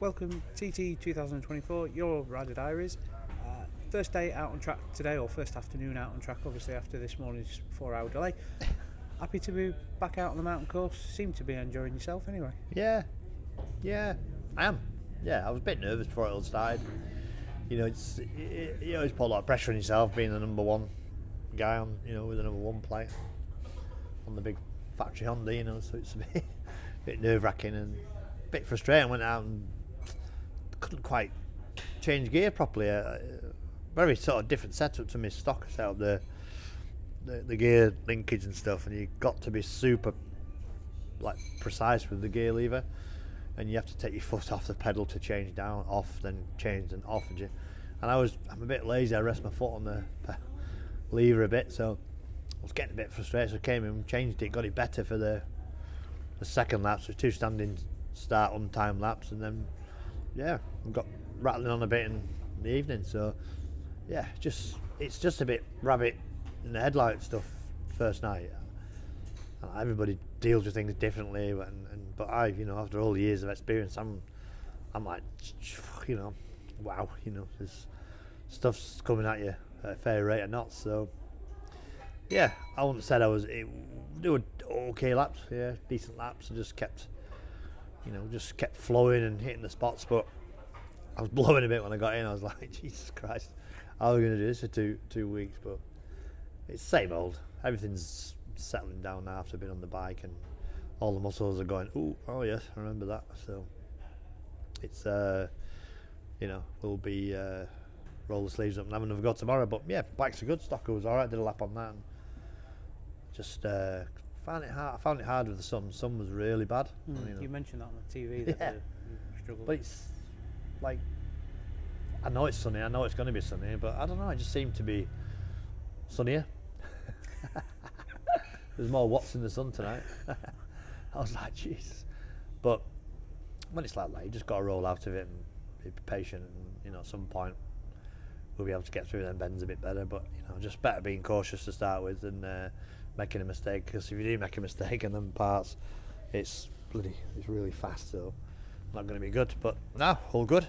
Welcome TT 2024, your Rider Diaries. First day out on track today, or first afternoon out on track, obviously after this morning's 4-hour delay. Happy to be back out on the mountain course. Seem to be enjoying yourself anyway. Yeah, I am. Yeah, I was a bit nervous before it all started. You know, you always put a lot of pressure on yourself being the number one guy on, with the number one player on the big factory Honda, so it's a bit nerve-wracking and a bit frustrating. Went out and couldn't quite change gear properly. Very sort of different setup to my stock setup, the gear linkage and stuff, and you got to be super precise with the gear lever, and you have to take your foot off the pedal to change down, off, then change and off. And I'm a bit lazy. I rest my foot on the lever a bit, so I was getting a bit frustrated. So I came in, changed it, got it better for the second lap. So 2 standing start untimed laps, and then got rattling on a bit in the evening. So it's just a bit rabbit in the headlight stuff first night. Everybody deals with things differently, but I, after all the years of experience, I'm like, wow, there's stuff's coming at you at a fair rate of knots. So I wouldn't have said they were okay laps, decent laps. I just kept flowing and hitting the spots, but I was blowing a bit when I got in. I was like, Jesus Christ, how are we going to do this for two weeks? But it's the same old. Everything's settling down now after being on the bike, and all the muscles are going, oh yes, I remember that. So it's we'll be roll the sleeves up and have another go tomorrow. But bike's a good. Stocker was alright, did a lap on that, and just found it hard. I found it hard with the sun. Sun was really bad. You mentioned that on the TV that you struggled. But it's like, I know it's sunny, I know it's going to be sunny, but I don't know, it just seemed to be sunnier. There's more watts in the sun tonight. I was like, Jesus. But when it's like that, you just got to roll out of it and be patient, and at some point we'll be able to get through them bends a bit better. But just better being cautious to start with than making a mistake, because if you do make a mistake in them parts, it's really fast, so not going to be good. But no, all good.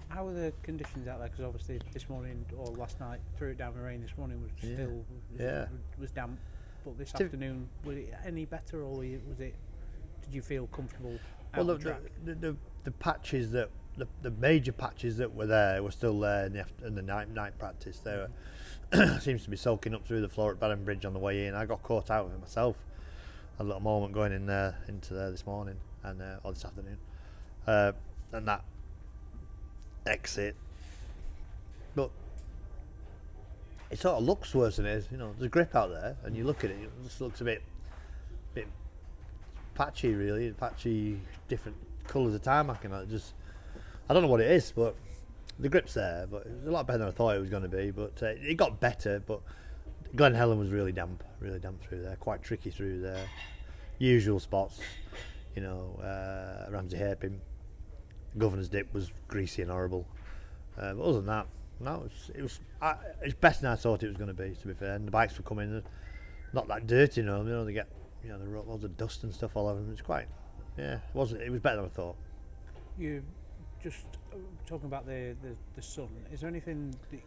How are the conditions out there? Because obviously this morning or last night threw it down the rain. This morning was still was damp. But this afternoon, was it any better, or was it? Did you feel comfortable out on track? The patches the major patches that were there were still there in the night practice. They were seems to be soaking up through the floor at Burton Bridge on the way in. I got caught out with it myself a little moment going in there into there this morning or this afternoon, and that exit. But it sort of looks worse than it is. There's a grip out there, and you look at it, it just looks a bit patchy, really. Patchy, different colours of tarmac, and I don't know what it is, but the grip's there. But it was a lot better than I thought it was going to be. But it got better. But Glen Helen was really damp through there, quite tricky through there. Usual spots, Ramsey Hairpin. Governor's Dip was greasy and horrible. But other than that, no, it's better than I thought it was going to be. To be fair, and the bikes were coming not that dirty, they get the loads of dust and stuff all over them. It's quite, it was better than I thought. You just talking about the sun. Is there anything that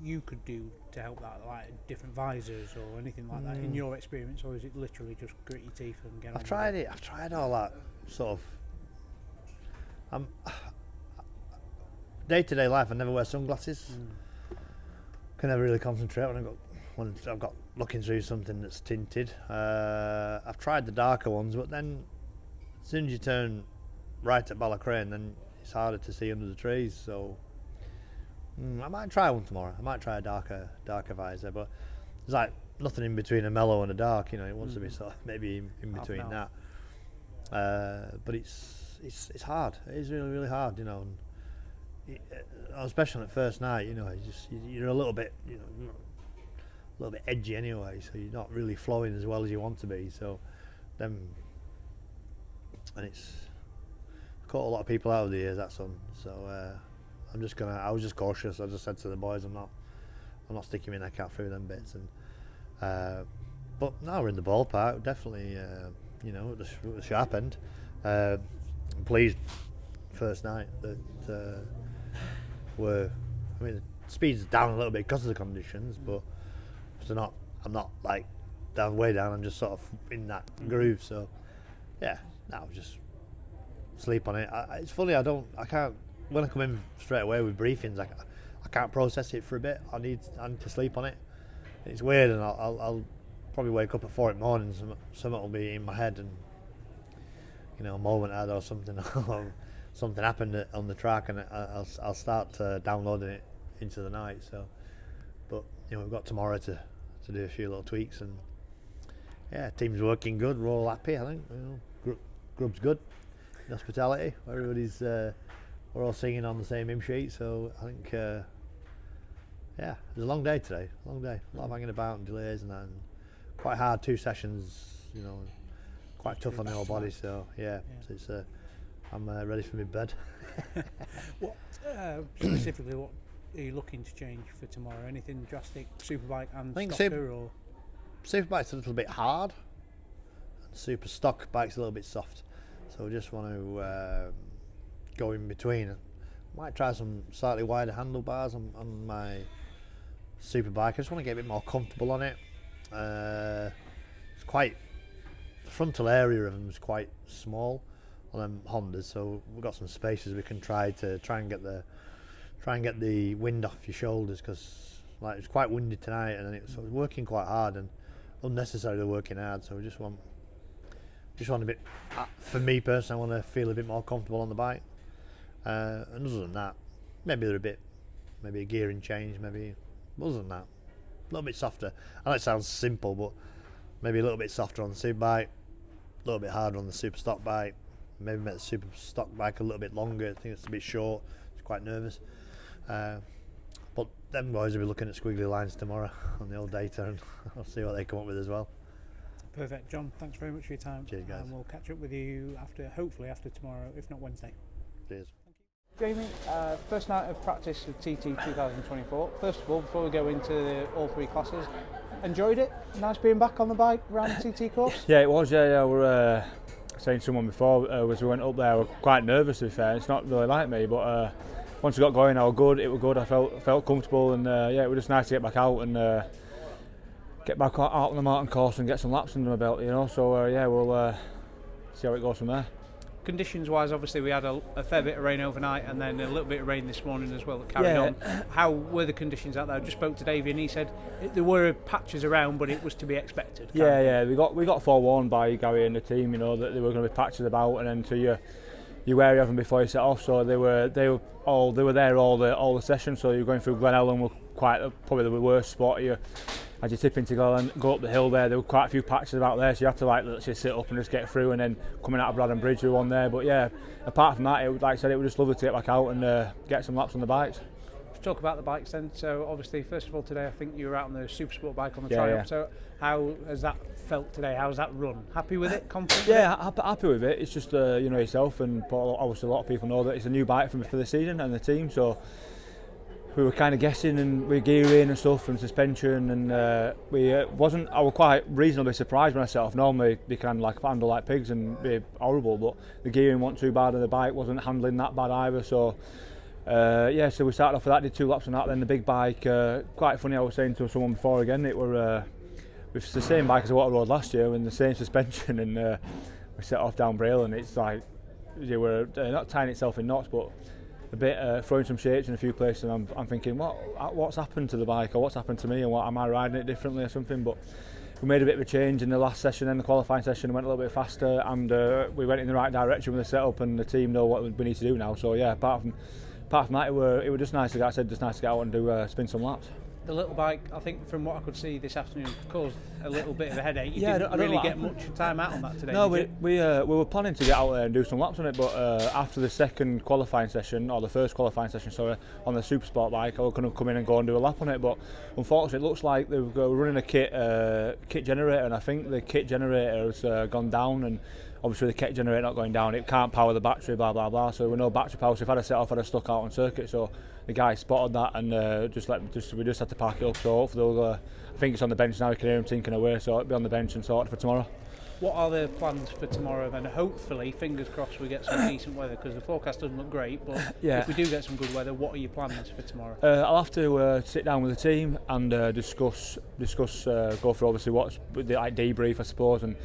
you could do to help that, like different visors or anything like that in your experience, or is it literally just grit your teeth and get on? I've tried it. I've tried all that sort of. Day-to-day life, I never wear sunglasses. Can never really concentrate when I've got looking through something that's tinted. I've tried the darker ones, but then as soon as you turn right at Ballacrane, then it's harder to see under the trees. So I might try one tomorrow. I might try a darker visor, but there's like nothing in between a mellow and a dark. It wants to be sort of maybe in between that. But it's hard. It is really, really hard, and especially on the first night, you're a little bit, a little bit edgy anyway, so you're not really flowing as well as you want to be. So and it's caught a lot of people out of the years, that sun. So I was just cautious. I just said to the boys, I'm not sticking my neck out through them bits. And but now we're in the ballpark, definitely. At the sharp end. I'm pleased first night that were, I mean, the speed's down a little bit because of the conditions, but I'm not like way down. I'm just sort of in that groove. So yeah, now just sleep on it. It's funny. I can't. When I come in straight away with briefings, I can't process it for a bit. I need to sleep on it. It's weird, and I'll probably wake up at 4 in the morning. Something will be in my head, and a moment had or something, or something happened on the track, and I'll start downloading it into the night. So, but we've got tomorrow to do a few little tweaks, and yeah, team's working good. We're all happy, I think. Grub's good. Hospitality, everybody's we're all singing on the same hymn sheet. So I think yeah, it was a long day today. Long day, a lot of hanging about and delays and that, and quite hard. 2 sessions, quite tough on the whole body. So yeah. So it's I'm ready for my bed. What specifically? What are you looking to change for tomorrow? Anything drastic? Superbike and stocker, or Superbike's a little bit hard. And super stock bike's a little bit soft. So we just want to go in between. Might try some slightly wider handlebars on my Superbike. I just want to get a bit more comfortable on it. It's quite, the frontal area of them is quite small on them Hondas, so we've got some spaces we can try and get the wind off your shoulders, because like it's quite windy tonight, and then it was working quite hard and unnecessarily working hard. So we just want a bit, for me personally, I want to feel a bit more comfortable on the bike. And other than that, maybe a gearing change, maybe. Other than that, a little bit softer. I know it sounds simple, but maybe a little bit softer on the Superbike, a little bit harder on the super stock bike. Maybe make the super stock bike a little bit longer. I think it's a bit short. It's quite nervous. But them boys will be looking at squiggly lines tomorrow on the old data, and I'll see what they come up with as well. Perfect, John. Thanks very much for your time. Cheers, guys. And we'll catch up with you hopefully after tomorrow, if not Wednesday. Cheers. Jamie, first night of practice of TT 2024. First of all, before we go into all 3 classes, enjoyed it? Nice being back on the bike around the TT course? Yeah, it was. Yeah, we were saying to someone before as we went up there, we were quite nervous, to be fair. It's not really like me, but once we got going, I was good. It was good. I felt comfortable, and yeah, it was just nice to get back out and get back out on the mountain course and get some laps under my belt, So yeah, we'll see how it goes from there. Conditions wise, obviously we had a fair bit of rain overnight, and then a little bit of rain this morning as well that carried on. How were the conditions out there? I just spoke to Davey, and he said there were patches around, but it was to be expected. Yeah, we got forewarned by Gary and the team, that there were going to be patches about, and then to you wary of them before you set off. So they were there all the session. So you're going through Glen Ellen, were probably the worst spot. As you tip into go up the hill there were quite a few patches about there, so you have to literally sit up and just get through, and then coming out of Braddon Bridge we were on there. But yeah, apart from that, like I said, it was just lovely to get back out and get some laps on the bikes. Let's talk about the bikes then. So obviously, first of all, today I think you were out on the Super Sport bike on the Triumph. Yeah. So how has that felt today? How's that run? Happy with it? Confident? Yeah, happy with it. It's just yourself, and obviously a lot of people know that it's a new bike for the season and the team. So we were kind of guessing, and we gearing and stuff and suspension, and I was quite reasonably surprised when I set off. Normally they can handle like pigs and be horrible, but the gearing wasn't too bad and the bike wasn't handling that bad either. So yeah, so we started off with that, did 2 laps on that. Then the big bike, quite funny, I was saying to someone before again, it were with the same bike as I rode last year and the same suspension, and we set off down Braille, and it's like you were not tying itself in knots, but a bit throwing some shapes in a few places, and I'm thinking what's happened to the bike, or what's happened to me, and am I riding it differently or something. But we made a bit of a change in the last session, and the qualifying session went a little bit faster, and we went in the right direction with the setup, and the team know what we need to do now. So yeah, apart from that, it was just nice to get out and do spin some laps. The little bike, I think from what I could see this afternoon, caused a little bit of a headache. You didn't really get much time out on that today. No, we were planning to get out there and do some laps on it, but after the second qualifying session, or the first qualifying session, sorry, on the Super Sport bike, I couldn't come in and go and do a lap on it. But unfortunately, it looks like they were running a kit generator, and I think the kit generator has gone down, and obviously the kit generator not going down, it can't power the battery, blah blah blah. So there were no battery power. So if I'd have set off, I'd have stuck out on circuit. So the guy spotted that, and we just had to park it up. So hopefully I think it's on the bench now. You can hear him tinking away, so it'll be on the bench and sorted for tomorrow. What are the plans for tomorrow then? Hopefully, fingers crossed, we get some decent weather, because the forecast doesn't look great, but if we do get some good weather, what are your plans for tomorrow? I'll have to sit down with the team and discuss, go through obviously what's like debrief, I suppose, and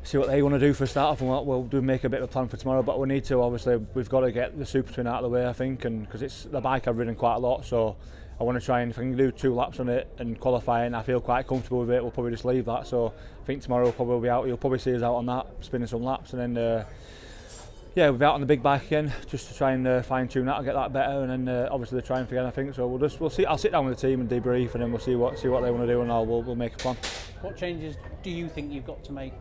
see what they want to do for a start off, and we'll do make a bit of a plan for tomorrow. But we need to, obviously, we've got to get the Super Twin out of the way, I think, and because it's the bike I've ridden quite a lot, so I want to try, and if I can do 2 laps on it and qualify and I feel quite comfortable with it, we'll probably just leave that. So I think tomorrow we'll probably be out, you'll probably see us out on that, spinning some laps, and then we'll be out on the big bike again, just to try and fine tune that and get that better, and then obviously the Triumph again, I think. So we'll see. I'll sit down with the team and debrief, and then we'll see what they want to do, and we'll make a plan. What changes do you think you've got to make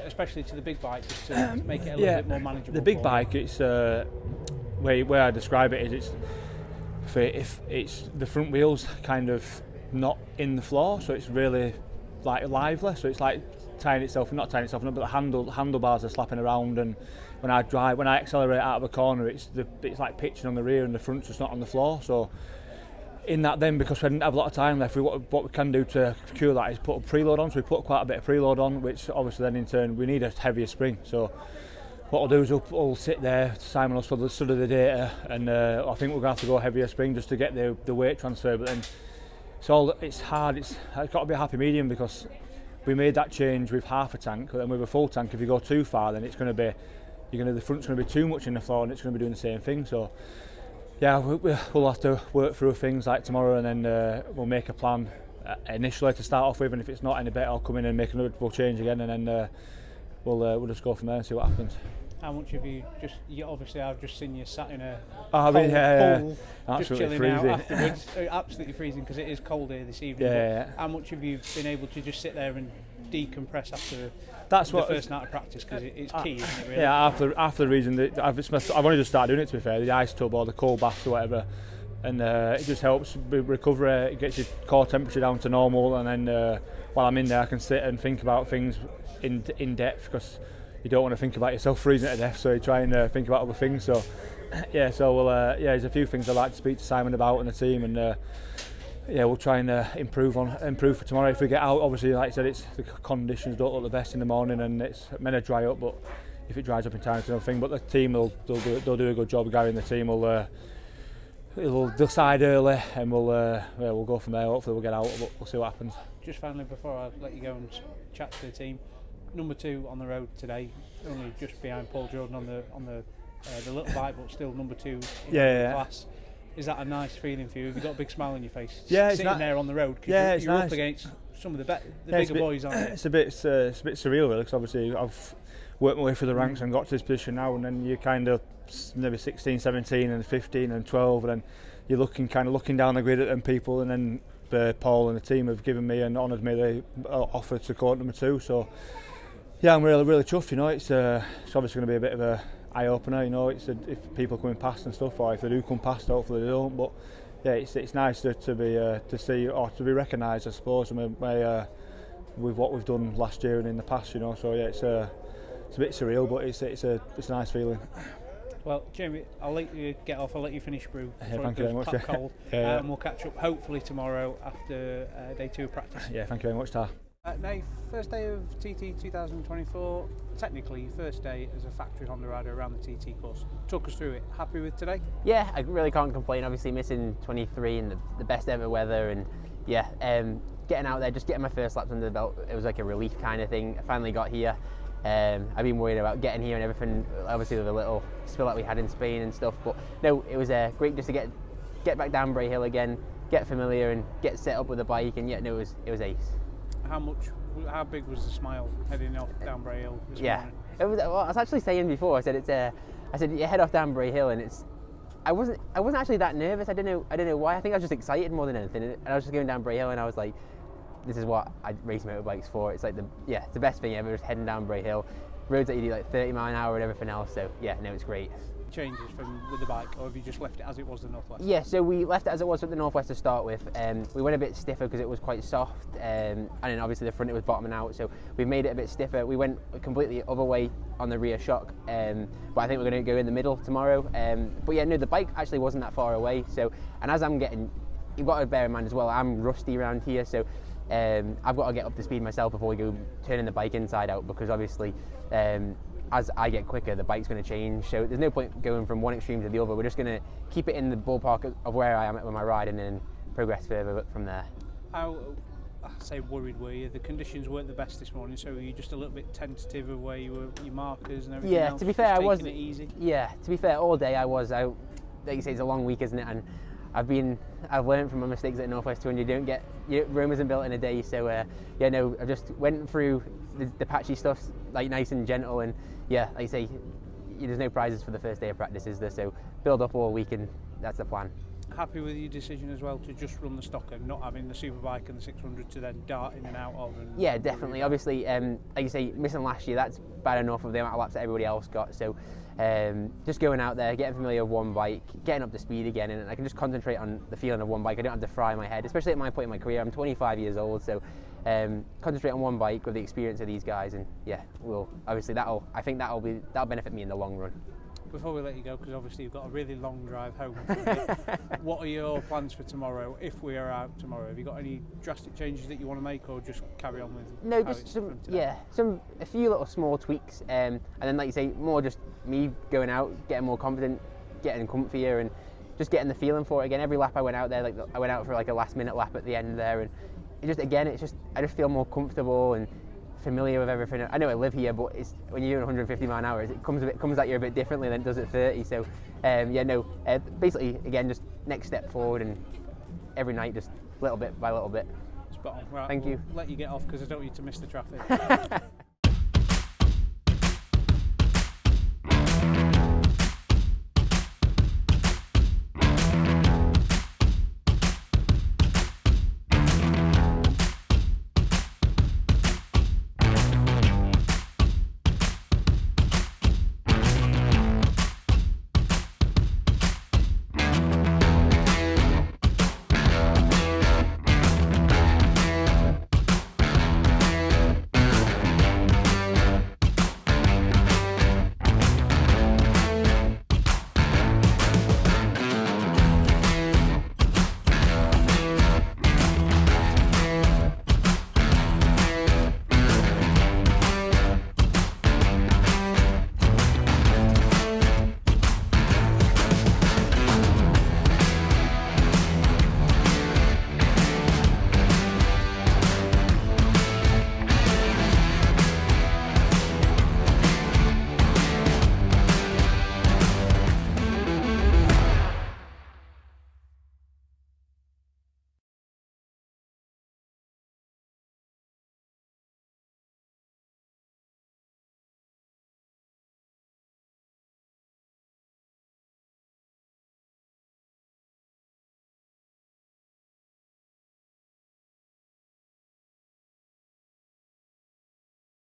especially to the big bike, just to make it a little bit more manageable? The big bike, it's way I describe it is if it's the front wheels kind of not in the floor, so it's really like lively, so it's like not tying itself up, but the handlebars are slapping around, and when I accelerate out of a corner, it's like pitching on the rear and the front's just not on the floor. So in that then, because we didn't have a lot of time left, what we can do to cure that is put a preload on. So we put quite a bit of preload on, which obviously then in turn we need a heavier spring. So what I'll do is we'll sit there, Simon will study the data, and I think we're going to have to go heavier spring just to get the weight transfer. But then it's hard, it's got to be a happy medium, because we made that change with half a tank, but then with a full tank, if you go too far, then it's going to be, the front's going to be too much in the floor, and it's going to be doing the same thing. So yeah, we'll have to work through things like tomorrow, and then we'll make a plan initially to start off with, and if it's not any better, I'll come in and make another change again, and then we'll just go from there and see what happens. How much have you obviously I've just seen you sat in a pool, just chilling freezing. out afterwards. Absolutely freezing, because it is cold here this evening. Yeah. How much have you been able to just sit there and decompress after the first night of practice, because it's key, isn't it, really? Yeah, after the reason that I've only just started doing it, to be fair, the ice tub or the cold bath or whatever, and it just helps recover, it gets your core temperature down to normal, and then while I'm in there I can sit and think about things in depth, because you don't want to think about yourself freezing to death, so you try and think about other things. So there's a few things I'd like to speak to Simon about and the team, and we'll try and improve for tomorrow. If we get out, obviously, like I said, the conditions don't look the best in the morning, and it's meant to dry up, but if it dries up in time, it's another thing. But the team they'll do a good job. Gary and the team will decide early, and we'll go from there. Hopefully we'll get out, but we'll see what happens. Just finally, before I let you go and chat to the team, number 2 on the road today, only just behind Paul Jordan on the little bike, but still number 2 in the class. Is that a nice feeling for you? Have you got a big smile on your face? Yeah, sitting there on the road, because you're up against some of the bigger boys, aren't you? It's a bit surreal, really, because obviously I've worked my way through the ranks and got to this position now, and then you're kind of maybe 16, 17 and 15 and 12, and then you're looking down the grid at them people, and then Paul and the team have given me and honoured me the offer to court number 2. So yeah, I'm really, really chuffed. It's obviously going to be a bit of a eye opener. It's if people coming past and stuff, or if they do come past, hopefully they don't. But yeah, it's nice to see or to be recognised, I suppose, with what we've done last year and in the past. So yeah, it's a bit surreal, but it's a nice feeling. Well, Jamie, I'll let you get off. I'll let you finish brew before thank you very much. Cold. And we'll catch up hopefully tomorrow after day 2 of practice. Yeah, thank you very much, Tar. Now, first day of TT 2024, technically your first day as a factory Honda rider around the TT course. Talk us through it. Happy with today? Yeah, I really can't complain. Obviously missing 23 and the best ever weather, and getting out there, just getting my first laps under the belt, it was like a relief kind of thing. I finally got here. I've been worried about getting here and everything, obviously with a little spill that we had in Spain and stuff, but no, it was great just to get back down Bray Hill again, get familiar and get set up with the bike, and it was ace. How big was the smile heading off down Bray Hill this morning? I was actually saying before, I said you head off down Bray Hill, and I wasn't actually that nervous. I don't know why. I think I was just excited more than anything, and I was just going down Bray Hill, and I was like, this is what I race motorbikes for. It's like it's the best thing ever, just heading down Bray Hill, roads that you do like 30 mile an hour and everything else. So it's great. Changes with the bike, or have you just left it as it was the Northwest? Yeah, so we left it as it was with the Northwest to start with. We went a bit stiffer because it was quite soft, and then obviously the front it was bottoming out, so we made it a bit stiffer. We went completely other way on the rear shock, but I think we're going to go in the middle tomorrow. The bike actually wasn't that far away. So, and as I'm getting, you've got to bear in mind as well, I'm rusty around here, so I've got to get up to speed myself before we go turning the bike inside out, because obviously as I get quicker, the bike's going to change. So there's no point going from one extreme to the other. We're just going to keep it in the ballpark of where I am with my ride and then progress further from there. How, I say worried were you? The conditions weren't the best this morning, so were you just a little bit tentative of where you were, your markers and everything else? Yeah, to be fair, I was. Taking it easy? Yeah, to be fair, all day I was out. Like you say, it's a long week, isn't it? And I've learned from my mistakes at Northwest 200. Rome isn't built in a day. So I just went through the patchy stuff like nice and gentle, and yeah, like you say, there's no prizes for the first day of practice, is there? So build up all week, and that's the plan. Happy with your decision as well to just run the stock and not having the superbike and the 600 to then dart in and out of? And yeah, definitely. Obviously, like you say, missing last year, that's bad enough of the amount of laps that everybody else got. So just going out there, getting familiar with one bike, getting up to speed again, and I can just concentrate on the feeling of one bike. I don't have to fry my head, especially at my point in my career. I'm 25 years old, so concentrate on one bike with the experience of these guys, and yeah, I think that'll benefit me in the long run. Before we let you go, because obviously you've got a really long drive home, what are your plans for tomorrow if we are out tomorrow? Have you got any drastic changes that you want to make, or just carry on with? No, just a few little small tweaks, and then like you say, more just me going out, getting more confident, getting comfier, and just getting the feeling for it again. Every lap I went out there, like I went out for like a last minute lap at the end there, and I just feel more comfortable and familiar with everything. I know I live here, but it's when you're doing 150 mile an hour, it comes at you a bit differently than it does at 30. So basically again, just next step forward, and every night just little bit by little bit. Spot on. Right, Thank you. Let you get off because I don't want you to miss the traffic.